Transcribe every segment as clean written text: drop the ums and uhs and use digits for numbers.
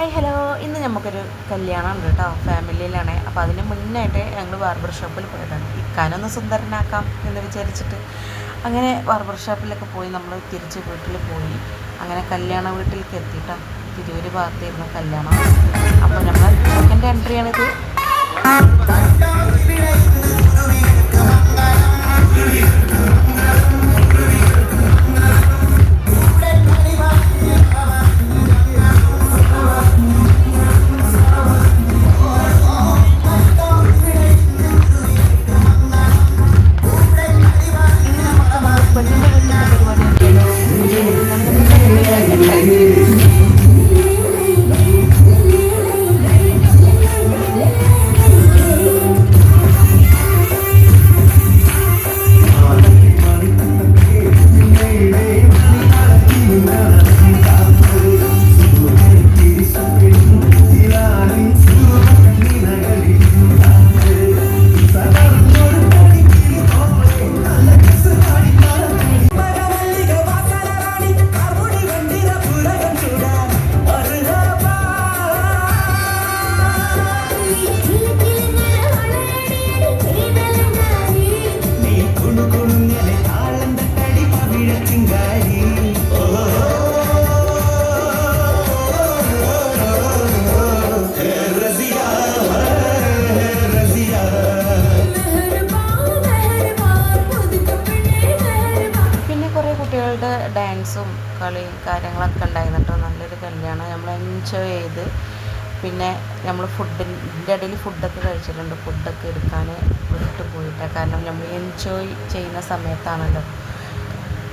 Hi hello, ഇന്ന് നമുക്കൊരു കല്യാണം ഉണ്ട് കേട്ടോ, ഫാമിലിയിലാണ്. അപ്പോൾ അതിന് മുന്നായിട്ട് ഞങ്ങൾ ബാർബർ ഷോപ്പിൽ പോയതാണ് ഇക്കാനൊന്ന് സുന്ദരനാക്കാം എന്ന് വിചാരിച്ചിട്ട്. അങ്ങനെ ബാർബർ ഷോപ്പിലൊക്കെ പോയി നമ്മൾ തിരിച്ച് വീട്ടിൽ പോയി. അങ്ങനെ കല്യാണ വീട്ടിലേക്ക് എത്തിയിട്ടോ. തിരൂര് ഭാഗത്തായിരുന്നു കല്യാണം. അപ്പോൾ നമ്മൾ സെക്കൻഡ് എൻട്രിയാണിത്. കുട്ടികളുടെ ഡാൻസും കളിയും കാര്യങ്ങളൊക്കെ ഉണ്ടായിരുന്നു കേട്ടോ. നല്ലൊരു കല്യാണം, നമ്മൾ എൻജോയ് ചെയ്ത്. പിന്നെ നമ്മൾ ഫുഡിൻ്റെ ഇടയിൽ ഫുഡൊക്കെ കഴിച്ചിട്ടുണ്ട്. ഫുഡൊക്കെ എടുക്കാൻ വിട്ടു പോയിട്ട്, കാരണം നമ്മൾ എൻജോയ് ചെയ്യുന്ന സമയത്താണല്ലോ.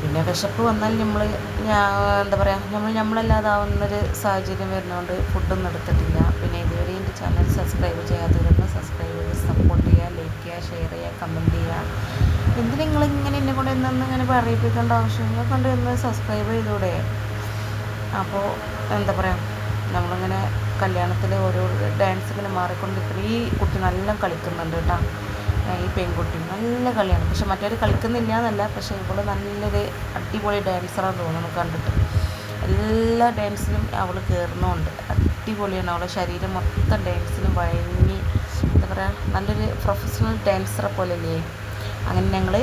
പിന്നെ വിശപ്പ് വന്നാൽ എന്താ പറയുക, നമ്മളല്ലാതാവുന്നൊരു സാഹചര്യം വരുന്നതുകൊണ്ട് ഫുഡൊന്നും എടുത്തിട്ടില്ല. പിന്നെ ഇതുവരെ എൻ്റെ ചാനൽ സബ്സ്ക്രൈബ് ചെയ്യാത്തവരൊന്ന് സബ്സ്ക്രൈബ് ചെയ്ത് സപ്പോർട്ട് ചെയ്യുക, ലൈക്ക് ചെയ്യുക, ഷെയർ ചെയ്യുക, കമൻറ്റ് ചെയ്യുക. എന്തിനാ നിങ്ങളിങ്ങനെ എന്നെ കൊണ്ട് ഇങ്ങനെ പറയിപ്പിക്കേണ്ട ആവശ്യം? നിങ്ങൾ കൊണ്ട് ഒന്ന് സബ്സ്ക്രൈബ് ചെയ്തൂടെ? അപ്പോൾ എന്താ പറയുക, നമ്മളിങ്ങനെ കല്യാണത്തിൽ ഓരോ ഡാൻസ് ഇങ്ങനെ മാറിക്കൊണ്ടിരിക്കും. ഈ കുട്ടി നല്ല കളിക്കുന്നുണ്ട് കേട്ടോ, ഈ പെൺകുട്ടി നല്ല കളിയാണ്. പക്ഷെ മറ്റൊരു കളിക്കുന്നില്ല എന്നല്ല, പക്ഷേ ഇവള് നല്ലൊരു അടിപൊളി ഡാൻസറാന്ന് തോന്നുന്നു കണ്ടിട്ട്. എല്ലാ ഡാൻസിലും അവൾ കയറുന്നുമുണ്ട്. അടിപൊളിയാണ്, അവളുടെ ശരീരം മൊത്തം ഡാൻസിലും വഴങ്ങി, എന്താ പറയുക, നല്ലൊരു പ്രൊഫഷണൽ ഡാൻസറെ പോലെയല്ലേ. അങ്ങനെ ഞങ്ങൾ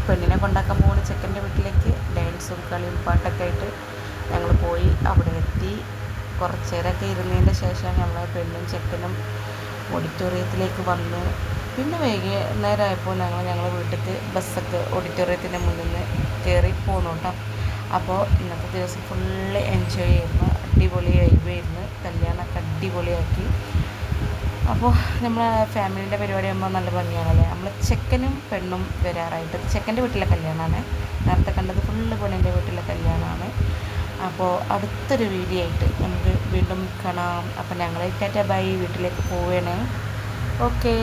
പെണ്ണിനെ കൊണ്ടാക്കാൻ പോകുന്ന ചെക്കൻ്റെ വീട്ടിലേക്ക് ഡാൻസും കളിയും പാട്ടൊക്കെ ആയിട്ട് ഞങ്ങൾ പോയി. അവിടെ എത്തി കുറച്ച് നേരമൊക്കെ ഇരുന്നതിൻ്റെ ശേഷം ഞങ്ങൾ പെണ്ണും ചെക്കനും ഓഡിറ്റോറിയത്തിലേക്ക് വന്ന്. പിന്നെ വൈകുന്നേരമായപ്പോൾ ഞങ്ങൾ വീട്ടിലേക്ക് ബസ്സൊക്കെ ഓഡിറ്റോറിയത്തിൻ്റെ മുന്നിൽ നിന്ന് കയറി പോന്നു കേട്ടോ. അപ്പോൾ ഇന്നത്തെ ദിവസം ഫുള്ള് എൻജോയ് ചെയ്യുന്നു, അടിപൊളി വൈബായിരുന്നു. കല്യാണമൊക്കെ അടിപൊളിയാക്കി. അപ്പോൾ നമ്മളെ ഫാമിലീൻ്റെ പരിപാടി ആകുമ്പോൾ നല്ല ഭംഗിയാണല്ലേ. നമ്മൾ ചെക്കനും പെണ്ണും വരാറായിട്ട്, ചെക്കൻ്റെ വീട്ടിലെ കല്യാണമാണ്. നേരത്തെ കണ്ടത് ഫുള്ള് പെണ്ണിൻ്റെ വീട്ടിലെ കല്യാണമാണ്. അപ്പോൾ അടുത്തൊരു വീഡിയോ ആയിട്ട് നമുക്ക് വീണ്ടും കാണാം. അപ്പോൾ ഞങ്ങൾ ടാറ്റ ബൈ, വീട്ടിലേക്ക് പോവുകയാണ്. ഓക്കേ.